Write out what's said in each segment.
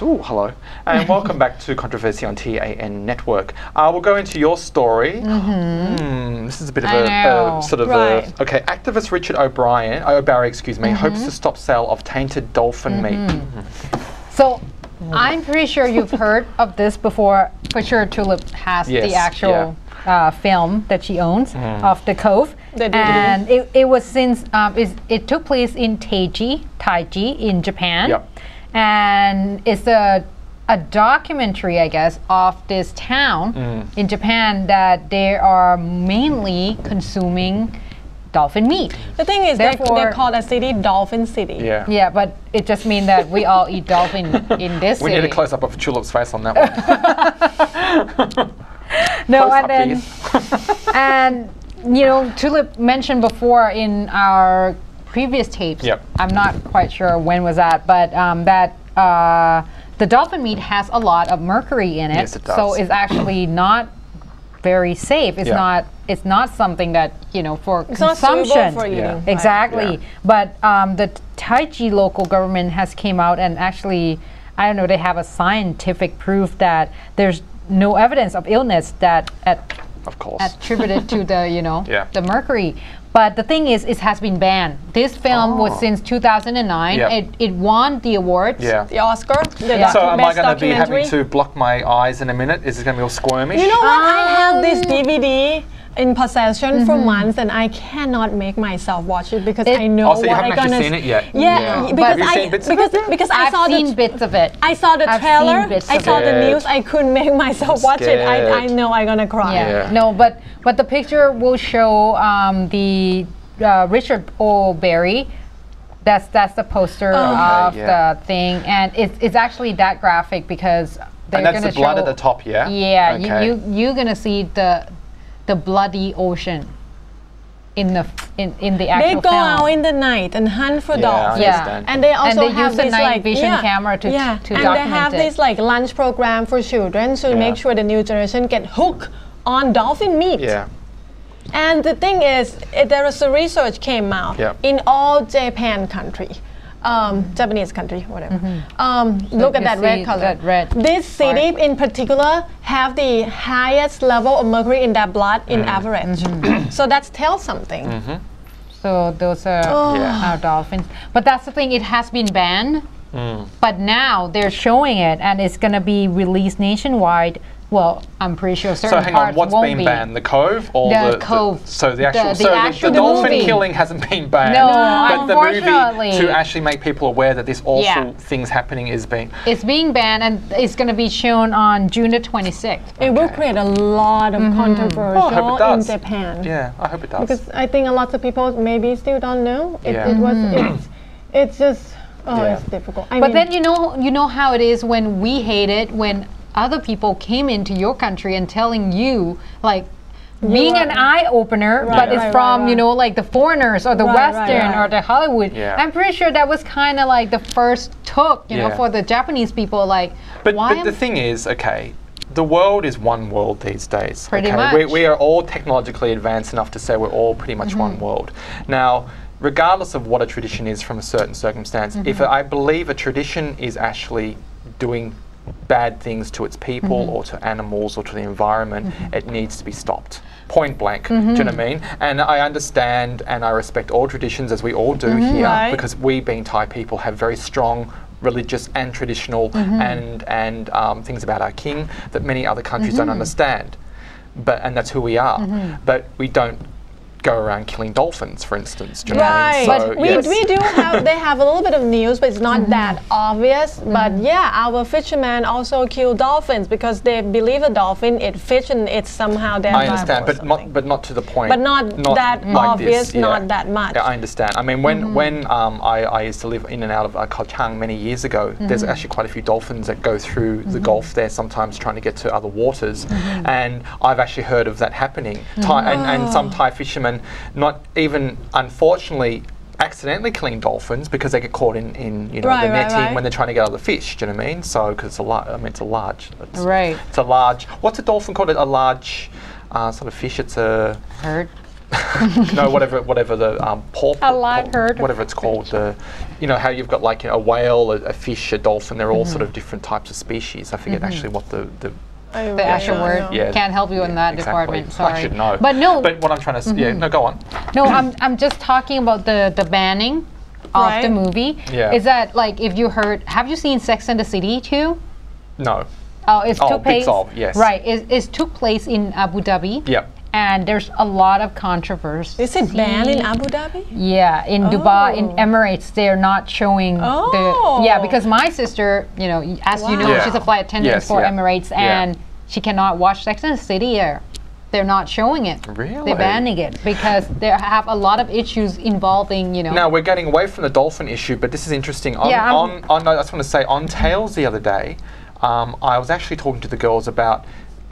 oh, hello. And welcome back to Controversy on TAN Network. We'll go into your story. This is a bit of a sort of okay, activist Richard O'Barry, excuse me, hopes to stop sale of tainted dolphin meat. So I'm pretty sure you've heard of this before. For sure, Tulip has the actual film that she owns of the Cove. And it was since, it took place in Taiji in Japan. And it's a documentary, I guess, of this town in Japan that they are mainly consuming dolphin meat. The thing is, they call a city Dolphin City. Yeah, but it just means that we all eat dolphin in this city. We need a close-up of Tulip's face on that one. No, and then, and you know, Tulip mentioned before in our previous tapes, I'm not quite sure when was that, but that the dolphin meat has a lot of mercury in it, yes, it does. So it's actually not very safe. It's not something that, you know, for consumption. It's not suitable for eating. Exactly. But the Taiji local government has came out and actually, I don't know, they have a scientific proof that there's no evidence of illness that attributed to the, you know, the mercury. But the thing is, it has been banned. This film was since 2009. It won the awards. The Oscar. So am I going to be having to block my eyes in a minute? Is it going to be all squirmish? You know what? I have this DVD in possession for months, and I cannot make myself watch it because I know what I'm going to see. You haven't actually seen it yet? Yeah, because I saw seen bits of it. I saw the trailer. I saw the news. I couldn't make myself watch it. I know I'm gonna cry. No, but the picture will show the Richard O'Barry. That's the poster of the thing, and it's actually that graphic because they're and that's gonna the blood show, at the top, yeah. Yeah, you're gonna see the bloody ocean in the actual They go out in the night and hunt for dolphins. And they also have use this a night vision camera to and document they have it. this like lunch program for children to make sure the new generation get hooked on dolphin meat. And the thing is, there was a research came out in all Japan country. Japanese country, whatever. Look at that red color. This city in particular have the highest level of mercury in their blood in average. So that tells something. So those are our dolphins. But that's the thing, it has been banned. But now they're showing it and it's going to be released nationwide. Well, I'm pretty sure certain parts parts what's won't been be. banned? The Cove or the Cove? So the actual the dolphin killing hasn't been banned. No, but unfortunately. The movie to actually make people aware that this awful thing's happening is being. It's being banned and it's going to be shown on June the 26th. It will create a lot of controversy in Japan. Yeah, I hope it does. Because I think a lot of people maybe still don't know. It's just it's difficult. But then you know how it is when we hate it when other people came into your country and telling you like being an eye-opener, but it's from you know like the foreigners or the Western or the Hollywood. I'm pretty sure that was kind of like the first talk, you know, for the Japanese people. Like, but the thing is, okay, the world is one world these days. Pretty much. We are all technologically advanced enough to say we're all pretty much one world. Now, regardless of what a tradition is from a certain circumstance, if I believe a tradition is actually doing bad things to its people or to animals or to the environment, it needs to be stopped. Point blank. Do you know what I mean? And I understand and I respect all traditions as we all do here because we being Thai people have very strong religious and traditional and things about our king that many other countries don't understand. And that's who we are. But we don't go around killing dolphins, for instance. Do you know what I mean? But we do have, they have a little bit of news, but it's not that obvious. But yeah, our fishermen also kill dolphins because they believe a dolphin, it fish and it's somehow their I understand, but not to the point. But not that like obvious, this, not that much. Yeah, I understand. I mean, when I used to live in and out of Koh Chang many years ago, there's actually quite a few dolphins that go through the Gulf there, sometimes trying to get to other waters. And I've actually heard of that happening. And some Thai fishermen, not even, unfortunately, accidentally killing dolphins because they get caught in the netting when they're trying to get other fish. Do you know what I mean? So, because it's a large. It's a large. What's a dolphin called? A large sort of fish. It's a herd. no, whatever the whatever it's called, how you've got like a whale, a fish, a dolphin. They're all sort of different types of species. I forget actually what the actual word. Yeah. Can't help you in that department. Sorry. I should know. But no. But what I'm trying to no, go on. No, I'm just talking about the banning of the movie. Yeah. Is that like if you heard? Have you seen Sex and the City too? No. Oh, it took place. Yes. Right. It took place in Abu Dhabi. Yep. And there's a lot of controversy. Is it banned in Abu Dhabi? Yeah, in Dubai, in Emirates, they're not showing because my sister, as you know, she's a flight attendant for Emirates, and she cannot watch Sex and the City there. They're not showing it. Really? They're banning it because they have a lot of issues involving, Now we're getting away from the dolphin issue, but this is interesting. I just want to say on Tails the other day, I was actually talking to the girls about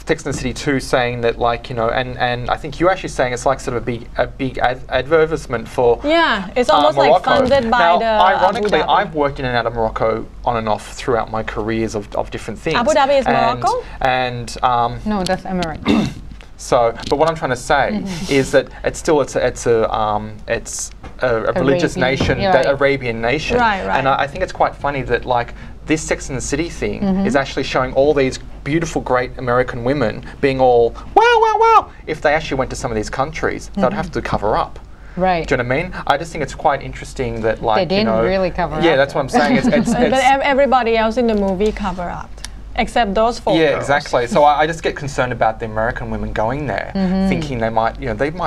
Sex and the City 2, saying that and I think you're actually saying it's like sort of a big advertisement for it's almost Morocco. like funded by the ironically, I've worked in and out of Morocco on and off throughout my careers of different things. Abu Dhabi is Morocco? And no, that's Emirates. So, but what I'm trying to say is that it's a religious nation, the Arabian nation, and I think it's quite funny that like this Sex and the City thing is actually showing all these beautiful, great American women being all wow. If they actually went to some of these countries, they'd have to cover up. Right. Do you know what I mean? I just think it's quite interesting that like they didn't really cover up. Yeah, that's what I'm saying. But everybody else in the movie cover up. Except those 4 girls. Yeah, exactly. So I just get concerned about the American women going there, thinking they might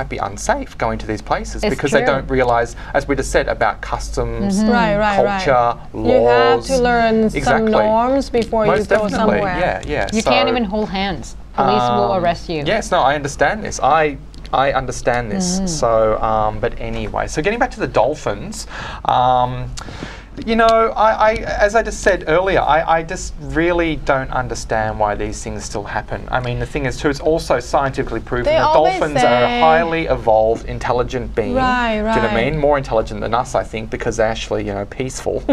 be unsafe going to these places because they don't realise, as we just said, about customs, culture, laws. You have to learn some norms before you go somewhere. Yeah. You can't even hold hands. Police will arrest you. Yes, no, I understand this. I understand this. So, but anyway, so getting back to the dolphins. As I just said earlier, I just really don't understand why these things still happen. I mean, the thing is, too, it's also scientifically proven that dolphins are a highly evolved, intelligent being. Right. Do you know what I mean? More intelligent than us, I think, because they're actually, peaceful.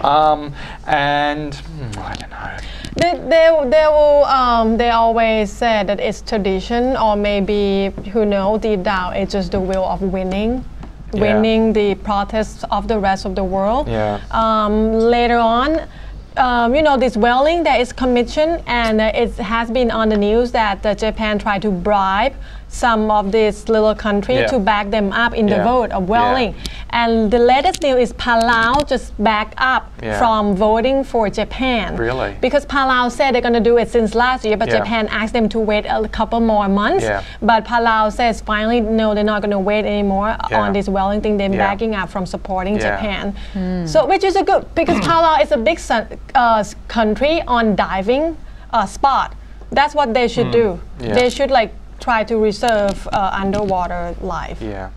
And I don't know. They always say that it's tradition, or maybe, who knows, deep down, it's just the will of winning the protests of the rest of the world. Later on, this whaling that is commissioned, and it has been on the news that Japan tried to bribe some of this little country to back them up in the vote of whaling. And the latest news is Palau just backed up from voting for Japan. Really? Because Palau said they're going to do it since last year, but Japan asked them to wait a couple more months. But Palau says finally, no, they're not going to wait anymore on this whaling thing. They're backing up from supporting Japan. So, which is a good, because Palau is a big country on diving spot. That's what they should do. They should try to reserve underwater life. Yeah.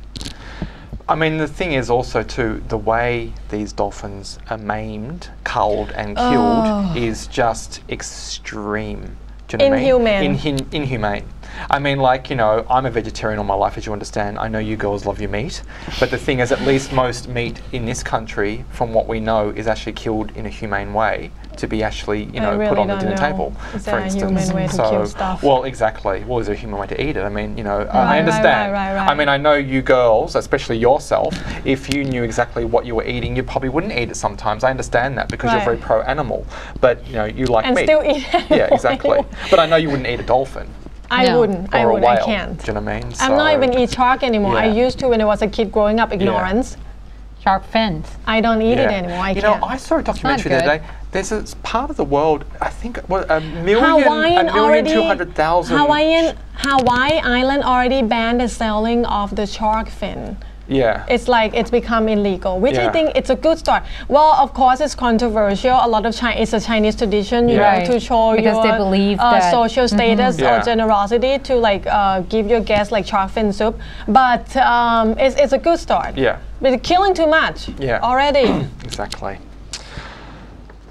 I mean, the thing is also too, the way these dolphins are maimed, culled and killed is just extreme. Do you know Inhumane. What I mean? Inhumane. I mean, I'm a vegetarian all my life, as you understand. I know you girls love your meat. But the thing is, at least most meat in this country, from what we know, is actually killed in a humane way to be actually, really put on the dinner table, is for instance. A human way to kill stuff? Well, exactly. Well, is there a human way to eat it? I mean, I understand. Right. I mean, I know you girls, especially yourself, if you knew exactly what you were eating, you probably wouldn't eat it sometimes. I understand that because you're very pro-animal. But, you like and meat. Still eat animal. Yeah, exactly. But I know you wouldn't eat a dolphin. I wouldn't. Or a whale, I can't. Do you know what I mean? I'm not even eat shark anymore. I used to when I was a kid growing up. Ignorance. Shark fins. I don't eat it anymore. I can't. I saw a documentary the other day. There's a part of the world, I think, $1,200,000. Hawaii Island already banned the selling of the shark fin. Yeah. It's it's become illegal, which I think it's a good start. Well, of course, it's controversial. A lot of it's a Chinese tradition, to show because they believe that social status or generosity to give your guests shark fin soup. But it's a good start. Yeah. But killing too much already. Exactly.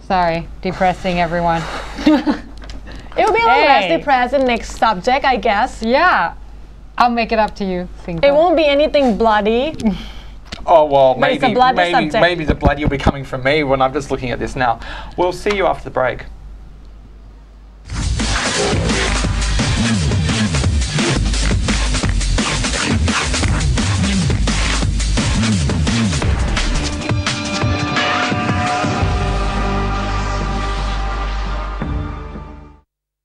Sorry, depressing everyone. It will be a little less depressing next subject, I guess. Yeah. I'll make it up to you. It won't be anything bloody. Oh, well, maybe the bloody will be coming from me when I'm just looking at this now. We'll see you after the break.